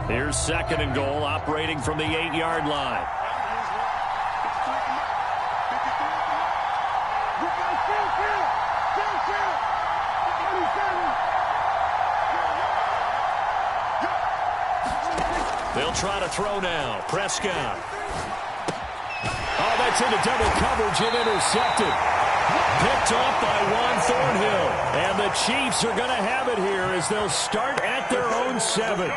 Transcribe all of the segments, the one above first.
Here's second and goal, operating from the 8-yard line. They'll try to throw now. Prescott. Oh, that's into double coverage and intercepted. Picked off by Juan Thornhill. And the Chiefs are going to have it here as they'll start at their own 7.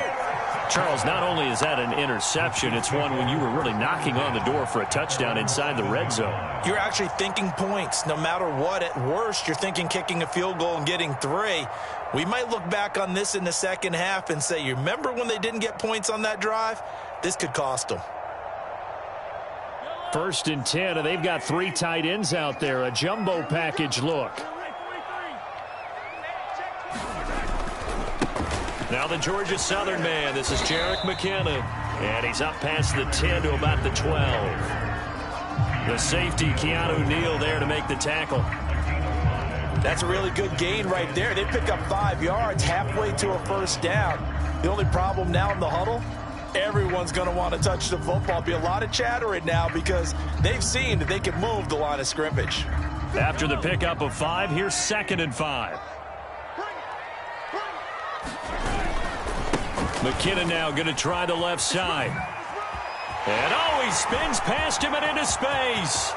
Charles, not only is that an interception, it's one when you were really knocking on the door for a touchdown inside the red zone. You're actually thinking points. No matter what, at worst, you're thinking kicking a field goal and getting 3. We might look back on this in the second half and say, you remember when they didn't get points on that drive? This could cost them. 1st and 10, and they've got 3 tight ends out there. A jumbo package look. Now the Georgia Southern man. This is Jerick McKinnon. And he's up past the 10 to about the 12. The safety, Keanu Neal, there to make the tackle. That's a really good gain right there. They pick up 5 yards halfway to a first down. The only problem now in the huddle, everyone's going to want to touch the football. Be a lot of chattering now because they've seen that they can move the line of scrimmage. After the pickup of 5, here's 2nd and 5. McKinnon now going to try the left side. And oh, he spins past him and into space.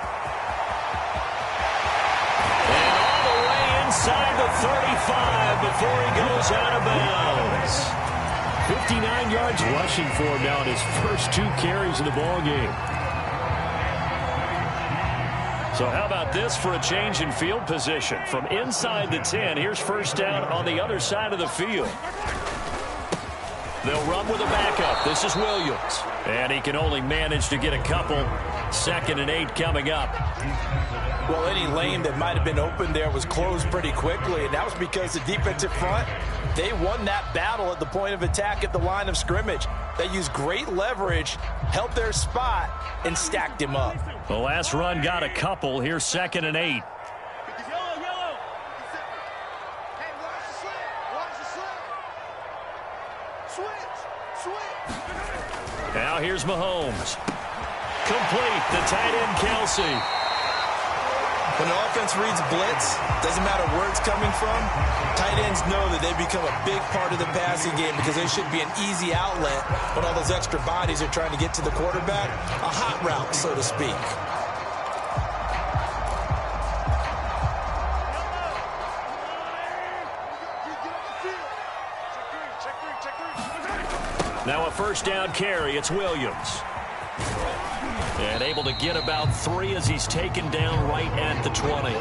And all the way inside the 35 before he goes out of bounds. 59 yards rushing for him now in his first 2 carries of the ball game. So how about this for a change in field position? From inside the 10, here's first down on the other side of the field. They'll run with a backup. This is Williams. And he can only manage to get a couple. 2nd and 8 coming up. Well, any lane that might have been open there was closed pretty quickly, and that was because the defensive front, they won that battle at the point of attack at the line of scrimmage. They used great leverage, held their spot, and stacked him up. The last run got a couple. Here's 2nd and 8. Now here's Mahomes. Complete. The tight end, Kelsey. When the offense reads blitz, doesn't matter where it's coming from, tight ends know that they become a big part of the passing game because they should be an easy outlet when all those extra bodies are trying to get to the quarterback. A hot route, so to speak. Now a first down carry. It's Williams. And able to get about 3 as he's taken down right at the 20.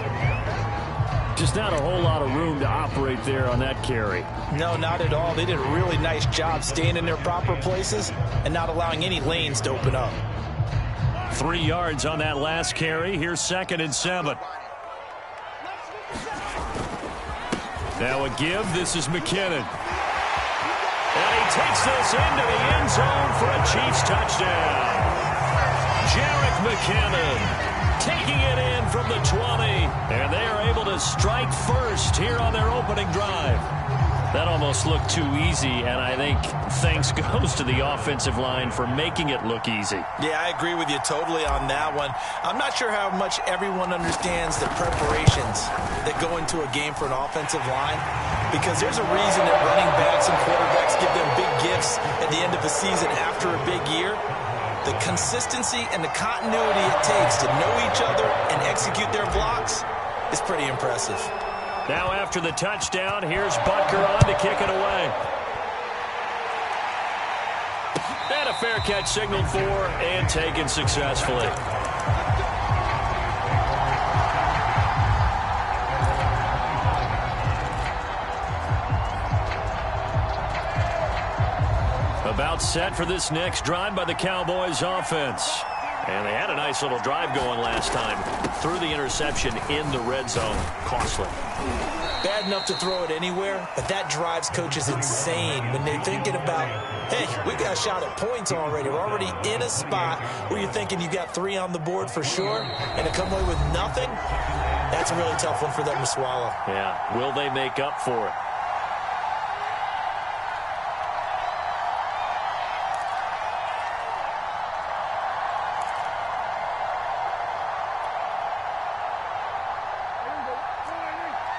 Just not a whole lot of room to operate there on that carry. No, not at all. They did a really nice job staying in their proper places and not allowing any lanes to open up. 3 yards on that last carry. Here's 2nd and 7. Now a give. This is McKinnon. And he takes this into the end zone for a Chiefs touchdown. Jerick McKinnon taking it in from the 20. And they are able to strike first here on their opening drive. That almost looked too easy, and I think thanks goes to the offensive line for making it look easy. Yeah, I agree with you totally on that one. I'm not sure how much everyone understands the preparations that go into a game for an offensive line, because there's a reason that running backs and quarterbacks give them big gifts at the end of the season after a big year. The consistency and the continuity it takes to know each other and execute their blocks is pretty impressive. Now after the touchdown, here's Butker on to kick it away. And a fair catch signaled for and taken successfully. About set for this next drive by the Cowboys offense. And they had a nice little drive going last time. Threw the interception in the red zone. Costly. Bad enough to throw it anywhere, but that drives coaches insane when they're thinking about, hey, we got a shot at points already. We're already in a spot where you're thinking you got 3 on the board for sure, and to come away with nothing, that's a really tough one for them to swallow. Yeah, will they make up for it?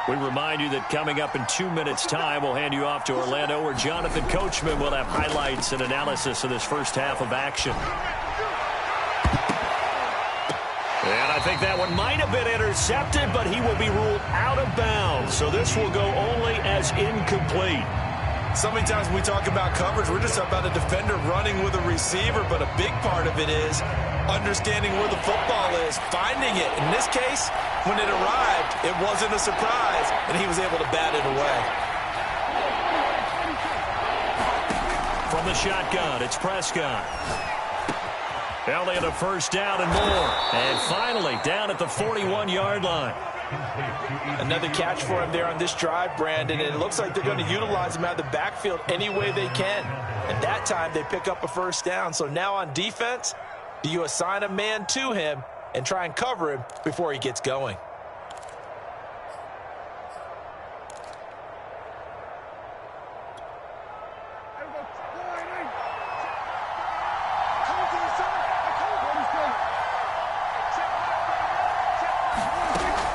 We remind you that coming up in 2 minutes' time, we'll hand you off to Orlando, where Jonathan Coachman will have highlights and analysis of this first half of action. And I think that one might have been intercepted, but he will be ruled out of bounds. So this will go only as incomplete. So many times when we talk about coverage, we're just about a defender running with a receiver, but a big part of it is understanding where the football is, finding it. In this case, when it arrived, it wasn't a surprise, and he was able to bat it away. From the shotgun, it's Prescott. Elliott a first down and more. And finally, down at the 41-yard line. Another catch for him there on this drive, Brandon, and it looks like they're going to utilize him out of the backfield any way they can. At that time, they pick up a first down. So now on defense, do you assign a man to him and try and cover him before he gets going?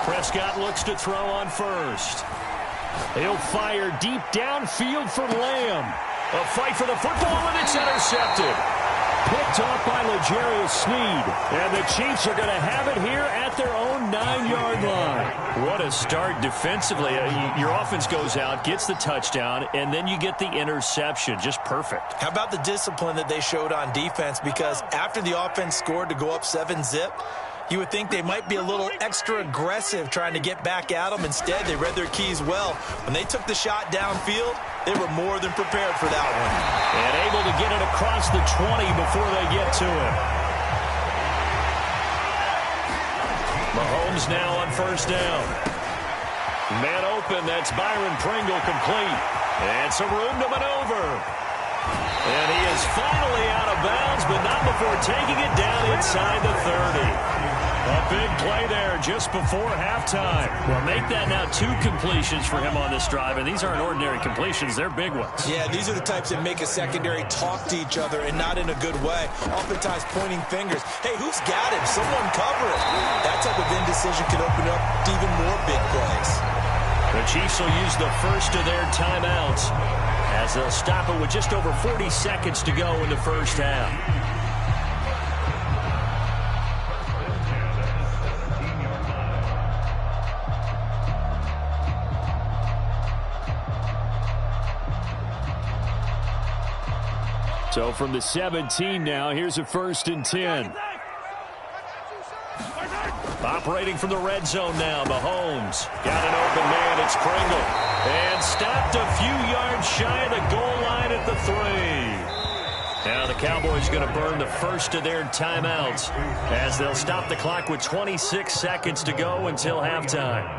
Prescott looks to throw on first. He'll fire deep downfield for Lamb. A fight for the football, and it's intercepted. Picked off by L'Jarius Sneed. And the Chiefs are going to have it here at their own 9-yard line. What a start defensively. Your offense goes out, gets the touchdown, and then you get the interception. Just perfect. How about the discipline that they showed on defense? Because after the offense scored to go up 7-zip, you would think they might be a little extra aggressive trying to get back at them. Instead, they read their keys well. When they took the shot downfield, they were more than prepared for that one. And able to get it across the 20 before they get to it. Mahomes now on first down. Man open, that's Byron Pringle complete. And some room to maneuver. And he is finally out of bounds, but not before taking it down inside the 30. A big play there just before halftime. Well, make that now 2 completions for him on this drive, and these aren't ordinary completions. They're big ones. Yeah, these are the types that make a secondary talk to each other, and not in a good way. Oftentimes pointing fingers. Hey, who's got him? Someone cover it. That type of indecision can open up to even more big plays. The Chiefs will use the first of their timeouts as they'll stop it with just over 40 seconds to go in the first half. So from the 17 now, here's a 1st and 10. Operating from the red zone now, Mahomes. Got an open man, it's Pringle. And stopped a few yards shy of the goal line at the 3. Now the Cowboys are going to burn the first of their timeouts as they'll stop the clock with 26 seconds to go until halftime.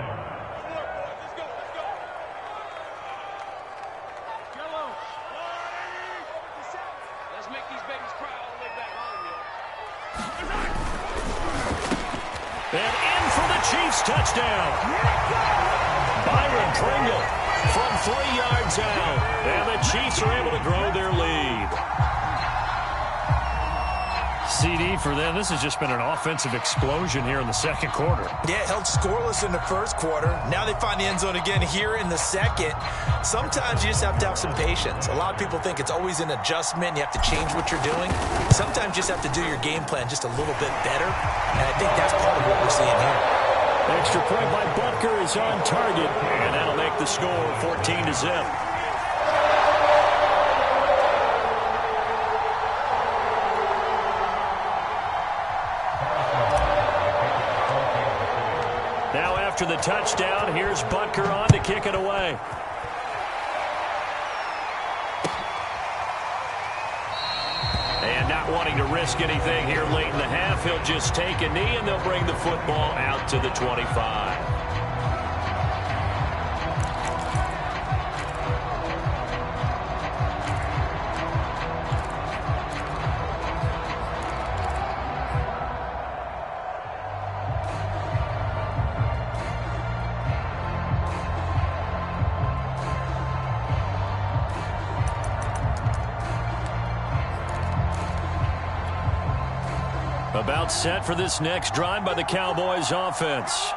Chiefs touchdown. Byron Pringle from 3 yards out. And the Chiefs are able to grow their lead. CD for them. This has just been an offensive explosion here in the second quarter. Yeah, held scoreless in the first quarter. Now they find the end zone again here in the second. Sometimes you just have to have some patience. A lot of people think it's always an adjustment. You have to change what you're doing. Sometimes you just have to do your game plan just a little bit better. And I think that's part of what we're seeing here. Extra point by Butker is on target, and that'll make the score 14-zip. Now after the touchdown, here's Butker on to kick it away. And not wanting to risk anything here late in the half, he'll just take a knee, and they'll bring the football out to the 25. About set for this next drive by the Cowboys offense.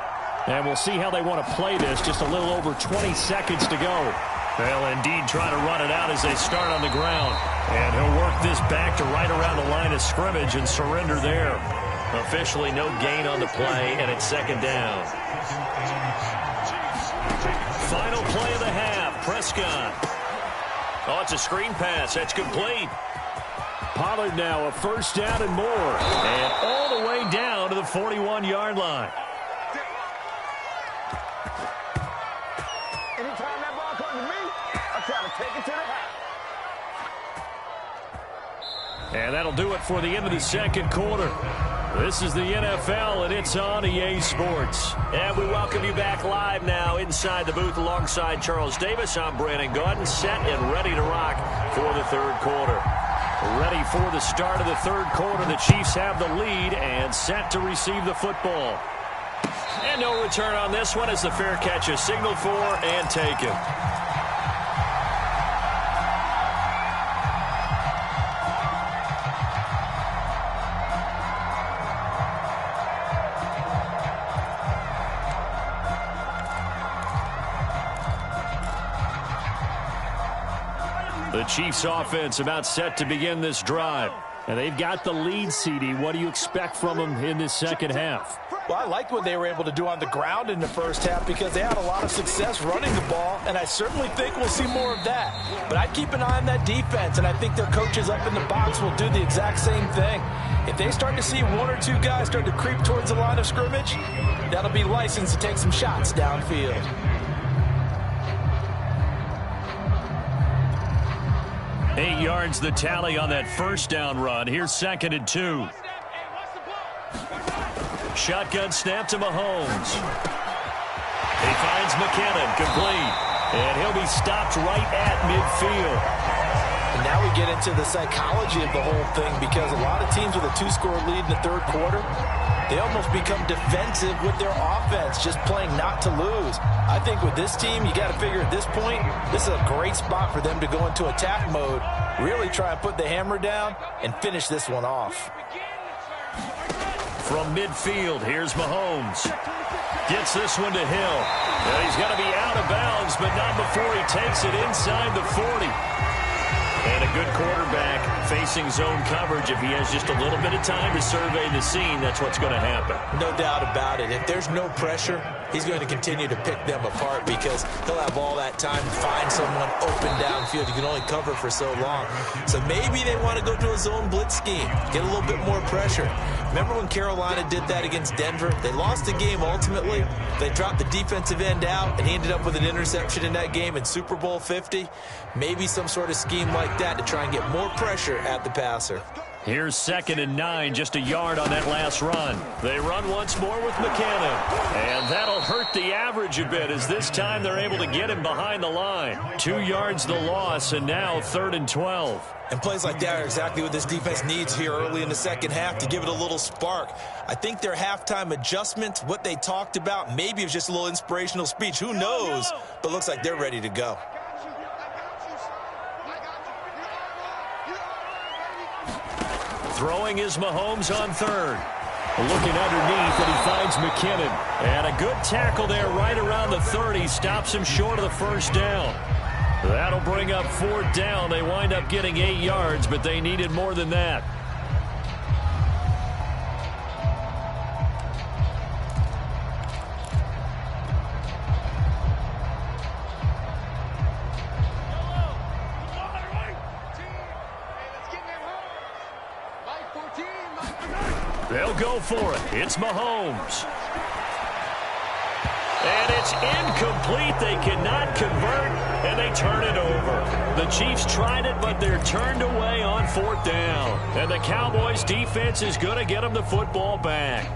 And we'll see how they want to play this. Just a little over 20 seconds to go. They'll indeed try to run it out as they start on the ground. And he'll work this back to right around the line of scrimmage and surrender there. Officially no gain on the play, and it's second down. Final play of the half. Prescott. Oh, it's a screen pass. That's complete. Pollard now a first down and more. And all the way down to the 41-yard line. Anytime that ball comes to me, I try to take it to the house. And that'll do it for the end of the second quarter. This is the NFL, and it's on EA Sports. And we welcome you back live now inside the booth alongside Charles Davis. I'm Brandon Gaudin, set and ready to rock for the third quarter. Ready for the start of the third quarter. The Chiefs have the lead and set to receive the football. And no return on this one as the fair catch is signaled for and taken. The Chiefs offense about set to begin this drive. And they've got the lead, CD. What do you expect from them in this second half? Well, I liked what they were able to do on the ground in the first half because they had a lot of success running the ball, and I certainly think we'll see more of that. But I'd keep an eye on that defense, and I think their coaches up in the box will do the exact same thing. If they start to see one or two guys start to creep towards the line of scrimmage, that'll be licensed to take some shots downfield. 8 yards the tally on that first down run. Here's second and 2. Shotgun snap to Mahomes. He finds McKinnon, complete. And he'll be stopped right at midfield. And now we get into the psychology of the whole thing because a lot of teams with a 2-score lead in the third quarter, they almost become defensive with their offense, just playing not to lose. I think with this team, you got to figure at this point, this is a great spot for them to go into attack mode, really try and put the hammer down and finish this one off. From midfield, here's Mahomes. Gets this one to Hill. And he's going to be out of bounds, but not before he takes it inside the 40. And a good quarterback facing zone coverage. If he has just a little bit of time to survey the scene, that's what's going to happen. No doubt about it. If there's no pressure, he's going to continue to pick them apart because he'll have all that time to find someone open downfield. You can only cover for so long. So maybe they want to go to a zone blitz scheme, get a little bit more pressure. Remember when Carolina did that against Denver? They lost the game ultimately. They dropped the defensive end out, and he ended up with an interception in that game in Super Bowl 50. Maybe some sort of scheme like that to try and get more pressure at the passer. Here's second and 9, just a yard on that last run. They run once more with McKinnon. And that'll hurt the average a bit as this time they're able to get him behind the line. 2 yards the loss, and now 3rd and 12. And plays like that are exactly what this defense needs here early in the second half to give it a little spark. I think their halftime adjustment, what they talked about, maybe it was just a little inspirational speech. Who knows? But looks like they're ready to go. Throwing is Mahomes on 3rd. Looking underneath, and he finds McKinnon. And a good tackle there right around the 30. Stops him short of the first down. That'll bring up 4th down. They wind up getting 8 yards, but they needed more than that. They'll go for it. It's Mahomes. And it's incomplete. They cannot convert, and they turn it over. The Chiefs tried it, but they're turned away on 4th down. And the Cowboys' defense is going to get them the football back.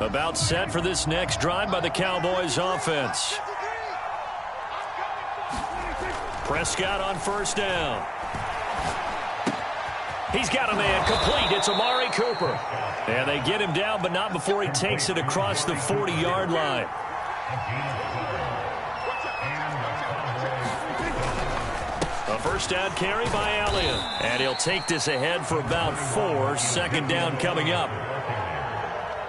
About set for this next drive by the Cowboys offense. Prescott on 1st down. He's got a man complete. It's Amari Cooper. And they get him down, but not before he takes it across the 40-yard line. A first down carry by Elliott. And he'll take this ahead for about 4. Second down coming up.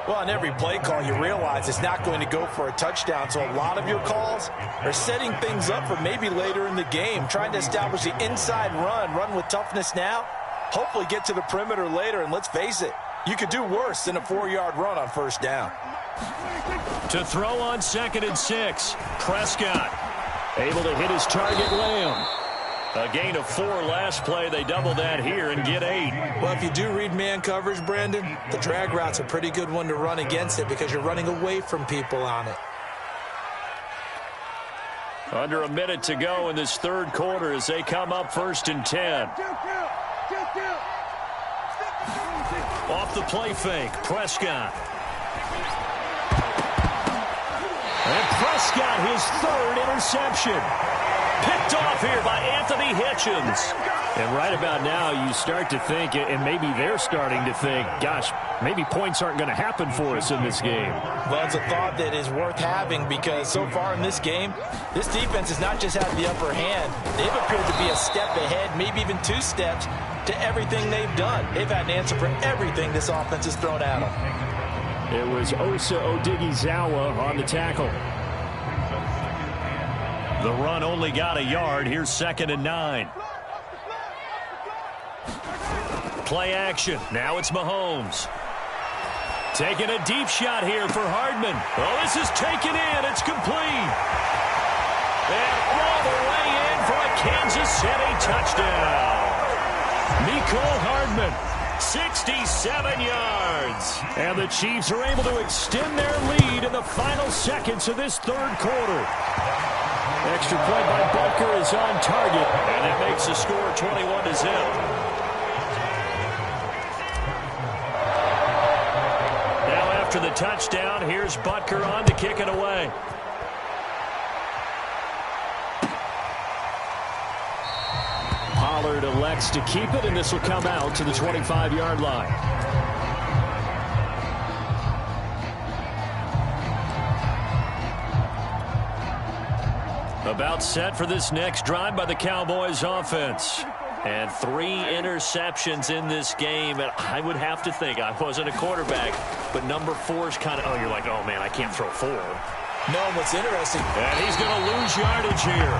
Well, on every play call, you realize it's not going to go for a touchdown. So a lot of your calls are setting things up for maybe later in the game, trying to establish the inside run with toughness now, hopefully get to the perimeter later. And let's face it, you could do worse than a 4-yard run on first down. To throw on 2nd and 6, Prescott able to hit his target, Lamb. A gain of 4 last play. They double that here and get 8. Well, if you do read man coverage, Brandon, the drag route's a pretty good one to run against it because you're running away from people on it. Under a minute to go in this third quarter as they come up 1st and 10. Off the play fake, Prescott. And Prescott, his 3rd interception. Picked off here by Anthony Hitchens. And right about now, you start to think, and maybe they're starting to think, gosh, maybe points aren't going to happen for us in this game. Well, it's a thought that is worth having because so far in this game, this defense has not just had the upper hand. They've appeared to be a step ahead, maybe even 2 steps to everything they've done. They've had an answer for everything this offense has thrown at them. It was Osa Odighizuwa on the tackle. The run only got a yard. Here's 2nd and 9. Play action. Now it's Mahomes. Taking a deep shot here for Hardman. Oh, this is taken in. It's complete. And all the way in for a Kansas City touchdown. Mecole Hardman, 67 yards. And the Chiefs are able to extend their lead in the final seconds of this third quarter. Extra point by Butker is on target, and it makes the score 21-0. Now after the touchdown, here's Butker on to kick it away. Pollard elects to keep it, and this will come out to the 25-yard line. About set for this next drive by the Cowboys offense. And 3 interceptions in this game. And I would have to think, I wasn't a quarterback, but number 4 is kind of, oh, you're like, oh, man, I can't throw 4. No, what's interesting. And he's going to lose yardage here.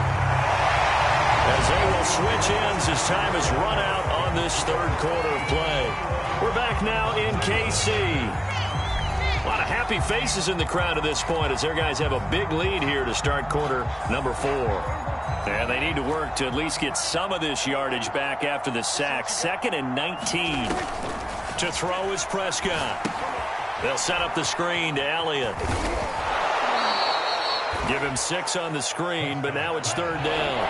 As they will switch ends as time has run out on this third quarter of play. We're back now in KC. A lot of happy faces in the crowd at this point as their guys have a big lead here to start quarter number 4. And they need to work to at least get some of this yardage back after the sack. 2nd and 19. To throw is Prescott. They'll set up the screen to Elliott. Give him 6 on the screen, but now it's 3rd down.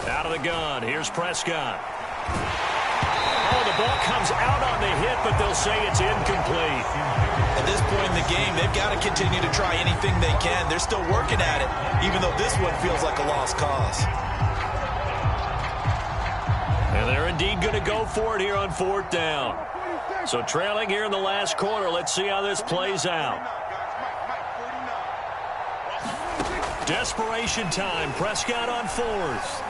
Out of the gun. Here's Prescott. Oh, the ball comes out on the hit, but they'll say it's incomplete. At this point in the game, they've got to continue to try anything they can. They're still working at it, even though this one feels like a lost cause. And they're indeed going to go for it here on 4th down. So trailing here in the last quarter. Let's see how this plays out. Desperation time. Prescott on 4th.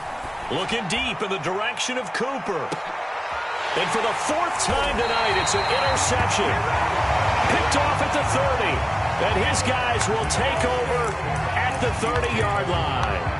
Looking deep in the direction of Cooper. And for the 4th time tonight, it's an interception. Picked off at the 30. And his guys will take over at the 30-yard line.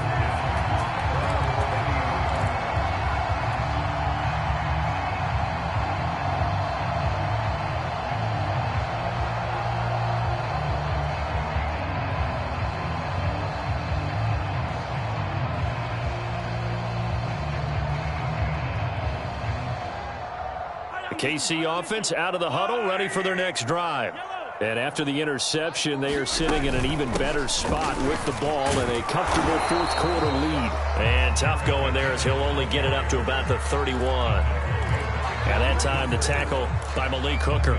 KC offense out of the huddle, ready for their next drive. And after the interception, they are sitting in an even better spot with the ball and a comfortable fourth-quarter lead. And tough going there as he'll only get it up to about the 31. And that time the tackle by Malik Hooker.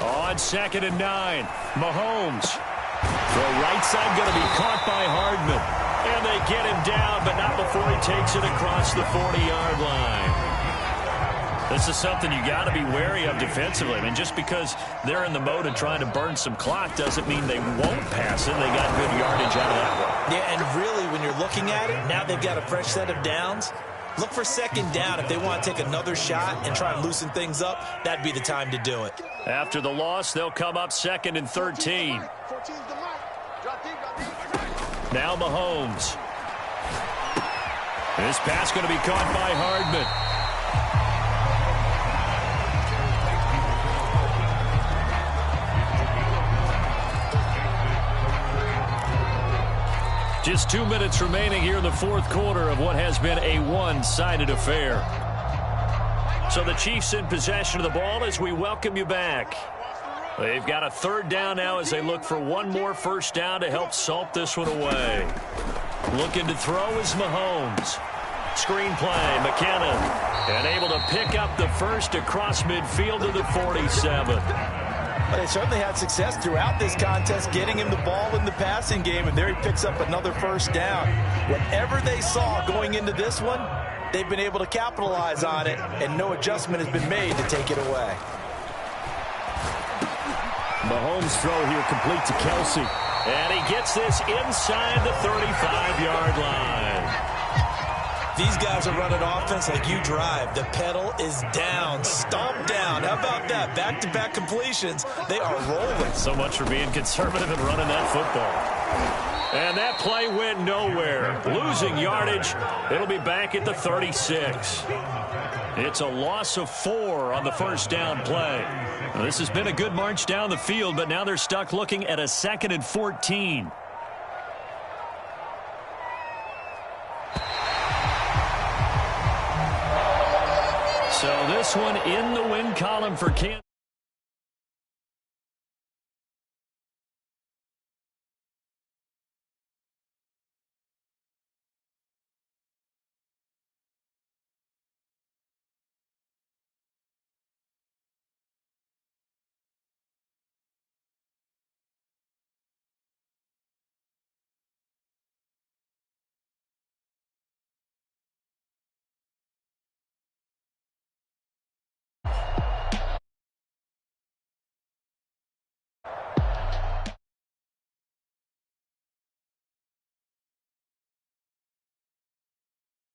On 2nd and 9, Mahomes. The right side going to be caught by Hardman. And they get him down, but not before he takes it across the 40-yard line. This is something you got to be wary of defensively. I mean, just because they're in the mode of trying to burn some clock doesn't mean they won't pass it. They got good yardage out of that one. Yeah, and really, when you're looking at it, now they've got a fresh set of downs. Look for 2nd down. If they want to take another shot and try and loosen things up, that'd be the time to do it. After the loss, they'll come up 2nd and 13. Now Mahomes. This pass going to be caught by Hardman. Just 2 minutes remaining here in the fourth quarter of what has been a one-sided affair. So the Chiefs in possession of the ball as we welcome you back. They've got a 3rd down now as they look for one more first down to help salt this one away. Looking to throw is Mahomes. Screen play, McKinnon. And able to pick up the first across midfield to the 47. They certainly had success throughout this contest getting him the ball in the passing game, and there he picks up another first down. Whatever they saw going into this one, they've been able to capitalize on it, and no adjustment has been made to take it away. Mahomes' throw here complete to Kelsey. And he gets this inside the 35-yard line. These guys are running offense like you drive. The pedal is down, stomp down. How about that? Back-to-back completions. They are rolling. So much for being conservative and running that football. And that play went nowhere. Losing yardage. It'll be back at the 36. It's a loss of 4 on the first down play. Now, this has been a good march down the field, but now they're stuck looking at a 2nd and 14. So this one in the win column for Kansas.